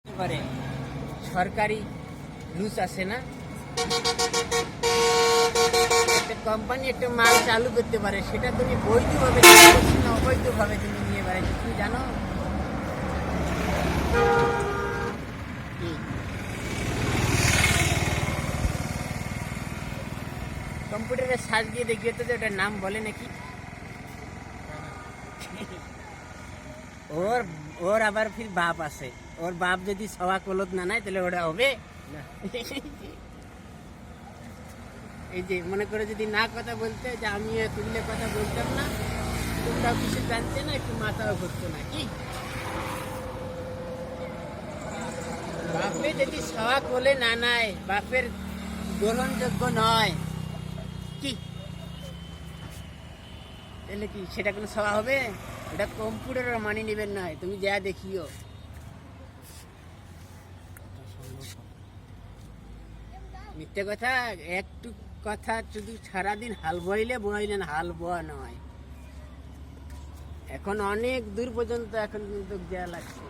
পারে সরকারি রুলস আছে না, একটা কোম্পানি একটা মাল চালু করতে পারে, সেটা তুমি বৈধভাবে না অবৈধভাবে তুমি নিয়ে বেড়াচ্ছ, তুমি জানো? কম্পিউটারে সার্চ দিয়ে দেখিয়ে তো যে ওটার নাম বলে নাকি। ওর ওর আবার ফির বাপ আছে, ওর বাপ যদি সওয়া কলত না নেয় তাহলে ওটা হবে না। এই যে মনে করে যদি না কথা বলতে, যে আমি তুললে কথা বলতাম না, তোমরাও কিছু জানতে না, একটু মাথাও ঘুরতো না কি। বাপে যদি সওয়া কোলে না নেয়, বাপের গ্রহণযোগ্য নয় কি, তাহলে কি সেটা কোনো সওয়া হবে? ওটা কম্পিউটারের মানি নেবেন নয়, তুমি যা দেখিও। মিথ্যে কথা, একটু কথা শুধু সারাদিন হাল বইলেন হাল বোয়া নয়। এখন অনেক দূর পর্যন্ত এখন কিন্তু দেয়া লাগছে।